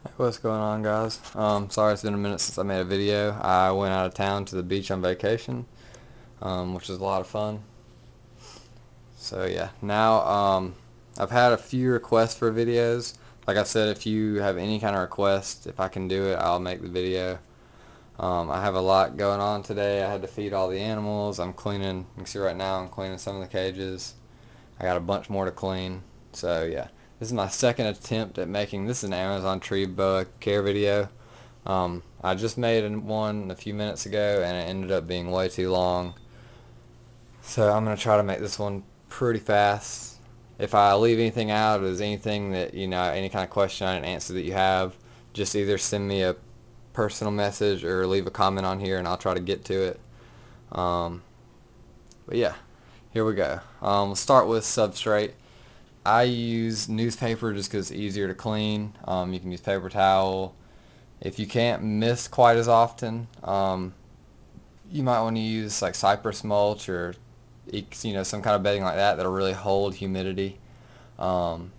Hey, what's going on, guys? Sorry it's been a minute since I made a video. I went out of town to the beach on vacation, which was a lot of fun. So yeah, now I've had a few requests for videos. Like I said, if you have any kind of request, if I can do it, I'll make the video. I have a lot going on today. I had to feed all the animals. I'm cleaning. You can see right now I'm cleaning some of the cages. I got a bunch more to clean. So yeah, this is my second attempt at making this is an Amazon tree boa care video. I just made one a few minutes ago and it ended up being way too long. So I'm going to try to make this one pretty fast. If I leave anything out, if there's anything that, any kind of question I didn't answer that you have, just either send me a personal message or leave a comment on here and I'll try to get to it. Um, but yeah, here we go. We'll start with substrate. I use newspaper just because it's easier to clean. You can use paper towel. If you can't mist quite as often, you might want to use like cypress mulch or some kind of bedding like that that'll really hold humidity. Um,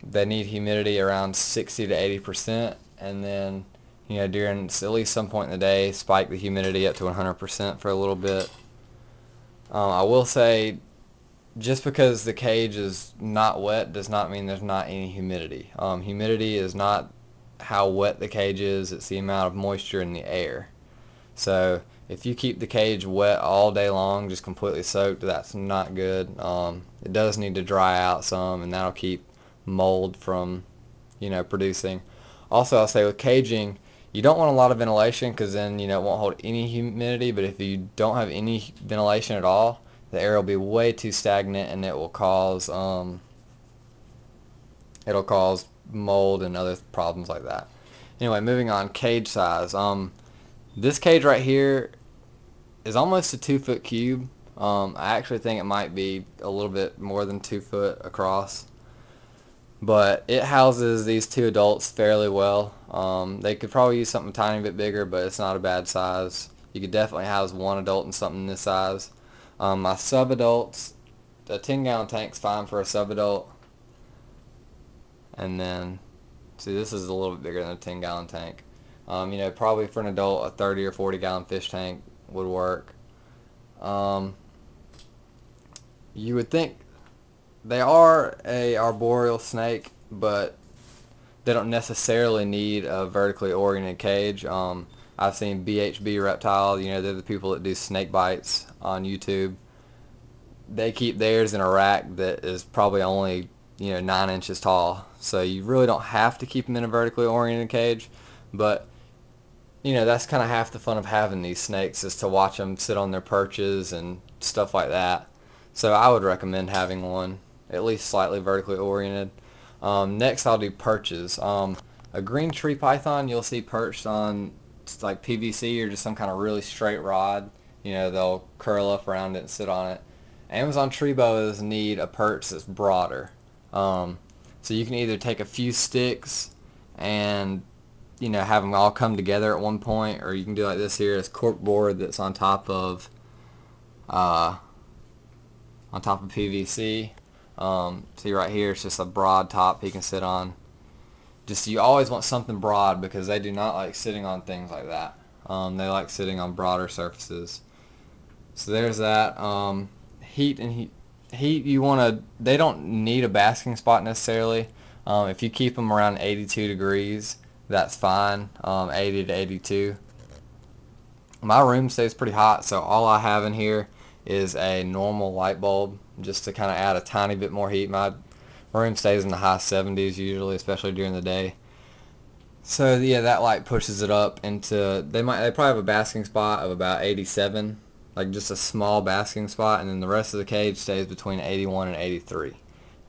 they need humidity around 60 to 80%, and then during at least some point in the day, spike the humidity up to 100% for a little bit. I will say, just because the cage is not wet does not mean there's not any humidity. Humidity is not how wet the cage is, it's the amount of moisture in the air. So if you keep the cage wet all day long, just completely soaked, that's not good. It does need to dry out some, and that'll keep mold from, producing. Also, I'll say with caging, you don't want a lot of ventilation because then, it won't hold any humidity, but if you don't have any ventilation at all, the air will be way too stagnant and it will cause mold and other problems like that. Anyway, moving on, cage size. This cage right here is almost a 2 foot cube. I actually think it might be a little bit more than 2 foot across, but it houses these two adults fairly well. They could probably use something a tiny bit bigger, but it's not a bad size. You could definitely house one adult in something this size. My sub-adults, a 10-gallon tank's fine for a sub-adult. And then, see, this is a little bit bigger than a 10-gallon tank. Probably for an adult, a 30 or 40-gallon fish tank would work. You would think they are a arboreal snake, but they don't necessarily need a vertically oriented cage. I've seen BHB Reptile, they're the people that do snake bites on YouTube. They keep theirs in a rack that is probably only 9 inches tall, so you really don't have to keep them in a vertically oriented cage, but that's kind of half the fun of having these snakes is to watch them sit on their perches and stuff like that. So I would recommend having one at least slightly vertically oriented. Next I'll do perches. A green tree python you'll see perched on like PVC or just some kind of really straight rod. They'll curl up around it and sit on it. Amazon tree boas need a perch that's broader. So you can either take a few sticks and have them all come together at one point, or you can do like this here, this cork board that's on top of PVC. See right here, it's just a broad top he can sit on. Just you always want something broad because they do not like sitting on things like that. They like sitting on broader surfaces. So there's that. Heat you want to. They don't need a basking spot necessarily. If you keep them around 82 degrees, that's fine. 80 to 82. My room stays pretty hot, so all I have in here is a normal light bulb just to kind of add a tiny bit more heat. My room stays in the high 70s usually, especially during the day. So yeah, that light pushes it up into they probably have a basking spot of about 87, like just a small basking spot, and then the rest of the cage stays between 81 and 83,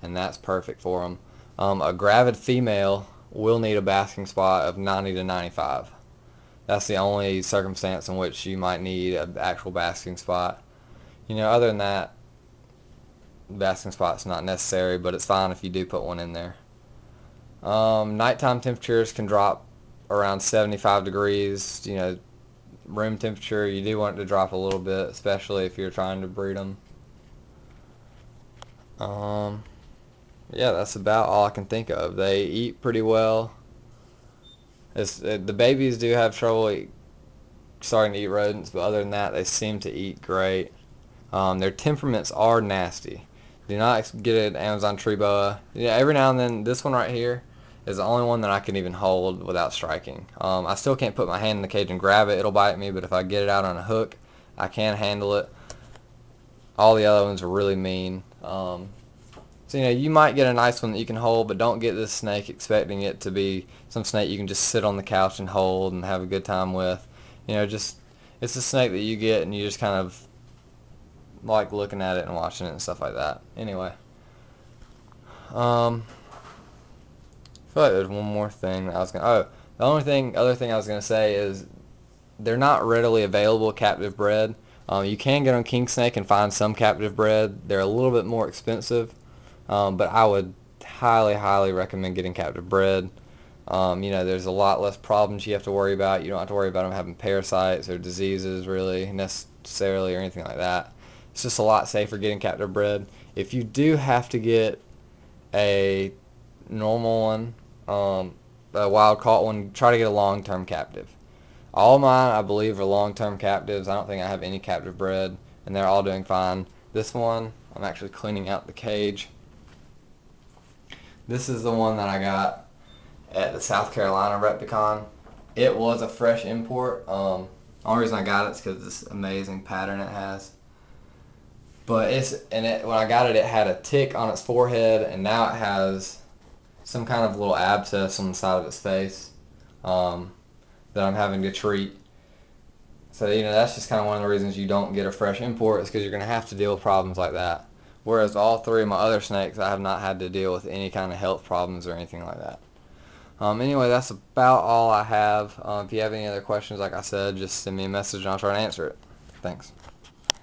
and that's perfect for them. A gravid female will need a basking spot of 90 to 95. That's the only circumstance in which you might need an actual basking spot. Other than that, basking spot's not necessary, but it's fine if you do put one in there. Nighttime temperatures can drop around 75 degrees. Room temperature, you do want it to drop a little bit, especially if you're trying to breed them. yeah, that's about all I can think of. They eat pretty well. The babies do have trouble starting to eat rodents, but other than that, they seem to eat great. Their temperaments are nasty. Do not get an Amazon tree boa. Yeah, every now and then, this one right here is the only one that I can even hold without striking. I still can't put my hand in the cage and grab it. It'll bite me, but if I get it out on a hook, I can handle it. All the other ones are really mean. So, you might get a nice one that you can hold, but don't get this snake expecting it to be some snake you can just sit on the couch and hold and have a good time with. Just it's a snake that you get and you just kind of like looking at it and watching it and stuff like that. Anyway, I feel like there's one more thing that I was gonna. Oh, the other thing I was gonna say is they're not readily available captive bred. You can get on King Snake and find some captive bred. They're a little bit more expensive, but I would highly, highly recommend getting captive bred. There's a lot less problems you have to worry about. You don't have to worry about them having parasites or diseases really necessarily or anything like that. It's just a lot safer getting captive bred. If you do have to get a normal one, a wild caught one, try to get a long-term captive. All mine, I believe, are long-term captives. I don't think I have any captive bred, and they're all doing fine. This one, I'm actually cleaning out the cage. This is the one that I got at the South Carolina Repticon. It was a fresh import. Only reason I got it is because of this amazing pattern it has. But when I got it, it had a tick on its forehead, and now it has some kind of little abscess on the side of its face that I'm having to treat. So, that's just kind of one of the reasons you don't get a fresh import is because you're going to have to deal with problems like that. Whereas all three of my other snakes, I have not had to deal with any kind of health problems or anything like that. Anyway, that's about all I have. If you have any other questions, like I said, just send me a message and I'll try to answer it. Thanks.